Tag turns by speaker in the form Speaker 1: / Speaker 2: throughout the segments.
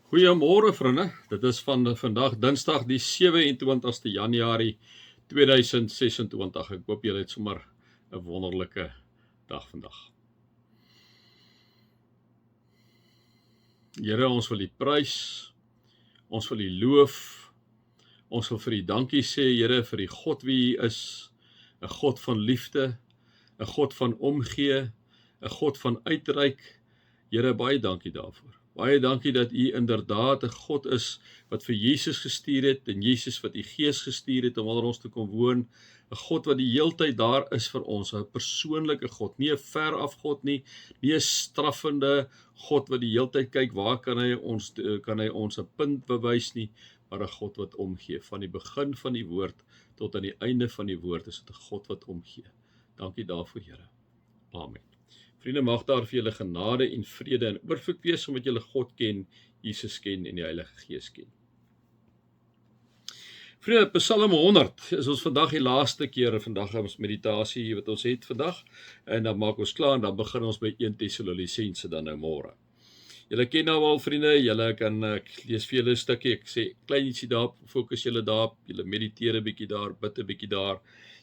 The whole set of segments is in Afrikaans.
Speaker 1: Goeiemôre vriende, dit is van vandag Dinsdag die 27ste Januarie 2026. Ek hoop julle het sommer 'n wonderlike dag vandag. Here, ons wil U prys, ons wil U loof, ons wil vir U dankie sê, Here, vir die God wie U is, 'n God van liefde, 'n God van omgee, 'n God van uitreik. Here, baie dankie daarvoor. Baie dankie dat U inderdaad 'n God is wat vir Jesus gestuur het en Jesus wat U Gees gestuur het om onder ons te kom woon. 'n God wat die heeltyd daar is vir ons, 'n persoonlike God, nie 'n ver af God nie 'n straffende God wat die heeltyd kyk waar kan hy ons 'n punt bewys nie, maar 'n God wat omgee. Van die begin van die woord tot aan die einde van die woord is dit 'n God wat omgee. Dankie daarvoor, Here. Amen. Vriende, mag daar vir julle genade en vrede en oorvloed wees omdat julle God ken, Jesus ken en die Heilige Gees ken. Vriende, Psalm 100 is ons vandag die laaste keer vandag ons meditasie wat ons het vandag en dan maak ons klaar en dan begin ons by 1 Tessalonisense dan nou môre. Julle ken nou al vriende, julle kan ek lees vir julle 'n stukkie, ek sê klein ietsie daarop, fokus julle daarop, julle mediteer 'n bietjie daar, bid 'n bietjie daar.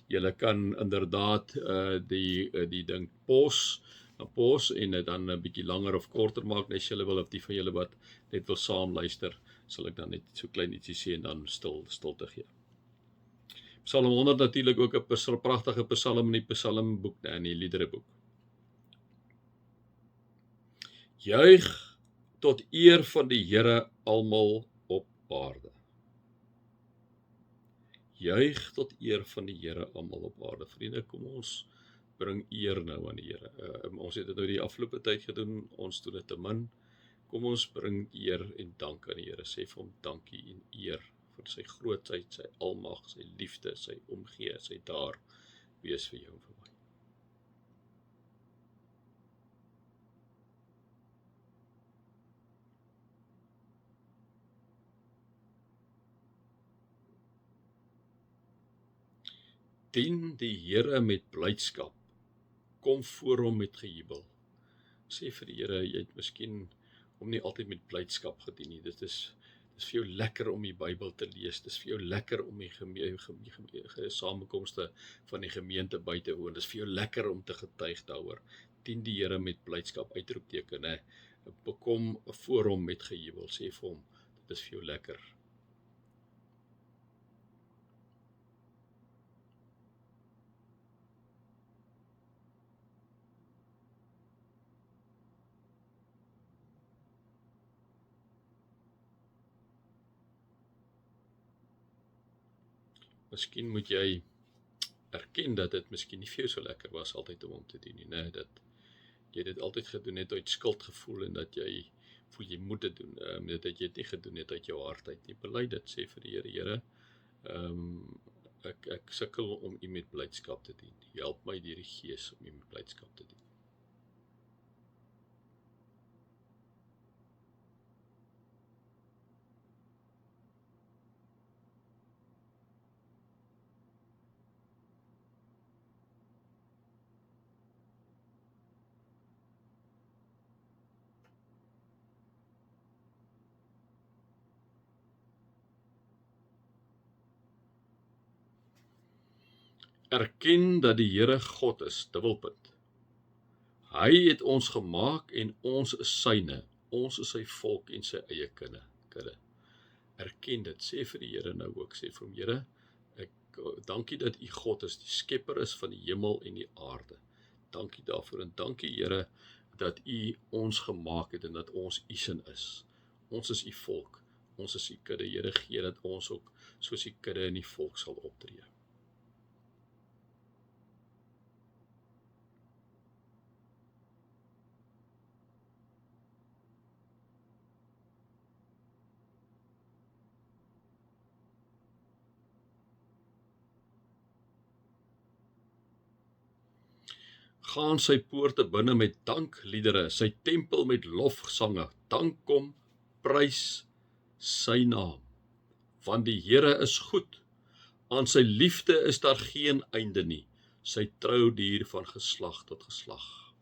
Speaker 1: Julle kan inderdaad die ding pos en dit dan 'n bietjie langer of korter maak net as julle wil, of die van julle wat net wil saam luister, sal ek dan net so klein ietsie sê en dan stilte gee. Psalm 100 natuurlik ook 'n pragtige psalm in die psalmboek, in die liedereboek. Juig tot eer van die Here almal op aarde. Juig tot eer van die Here almal op aarde. Vriende, kom ons bring eer nou aan die Here. Ons het dit nou die afgelope tyd gedoen, ons doen dit te min. Kom ons bring eer en dank aan die Here. Sê vir hom dankie en eer vir sy grootheid, sy almag, sy liefde, sy omgee, sy daar wees vir jou en vir my. Dien die Here met blydskap. Kom voor hom met gejubel. Sê vir die Here, jy het miskien hom nie altyd met blydskap gedien nie. Dit is vir jou lekker om die Bybel te lees. Dit is vir jou lekker om die samekomste van die gemeente by te woon. Dit is vir jou lekker om te getuig daaroor. Dien die Here met blydskap, uitroepteken. Kom voor hom met gejubel. Sê vir hom, dit is vir jou lekker. Miskien moet jy erken dat dit miskien nie vir jou so lekker was altyd om te doen nie, dat jy dit altyd gedoen het uit skuldgevoel en dat jy voel jy moet dit doen, dat jy dit nie gedoen het uit jou hart uit nie. Bely dit, sê vir die Here, ek sukkel om U met blydskap te dien. Help my deur die Gees om U met blydskap te dien. Erken dat die Here God is, dubbelpunt. Hy het ons gemaak en ons is syne. Ons is sy volk en sy eie kudde. Erken dit, sê vir die Here nou ook, sê vir hom, Here, ek dankie dat U God is, die skepper is van die hemel en die aarde. Dankie daarvoor en dankie Here dat U ons gemaak het en dat ons U sin is. Ons is U volk, ons is U kudde. Here, gee dat ons ook soos die kudde in die volk sal optree. Gaan sy poorte binne met dankliedere, sy tempel met lofgesange. Dank kom, prys sy naam. Want die Here is goed. Aan sy liefde is daar geen einde nie. Sy trou duur van geslag tot geslag.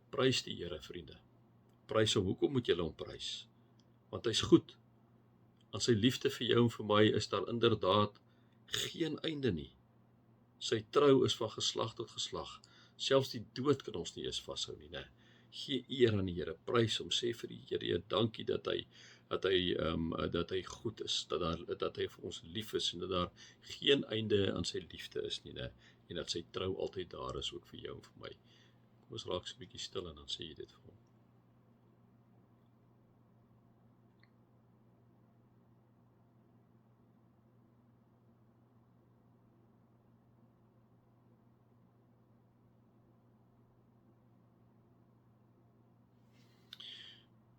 Speaker 1: Prys die Here, vriende. Prys hom. Hoekom moet julle hom prys? want hy's goed. Aan sy liefde vir jou en vir my is daar inderdaad geen einde nie. Sy trou is van geslag tot geslag. Selfs die dood kan ons nie eens vashou nie, né? Gee eer aan die Here, prys hom, sê vir die Here dankie dat hy goed is, dat hy vir ons lief is en dat daar geen einde aan sy liefde is nie, né? En dat sy trou altyd daar is ook vir jou en vir my. Kom ons raak so 'n bietjie stil en dan sê jy dit vir hom.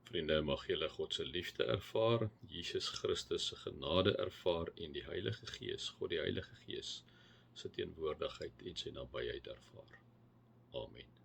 Speaker 1: Vriende, mag julle God se liefde ervaar, Jesus Christus se genade ervaar en die Heilige Gees, God die Heilige Gees, se teenwoordigheid en sy nabyheid ervaar. Amen.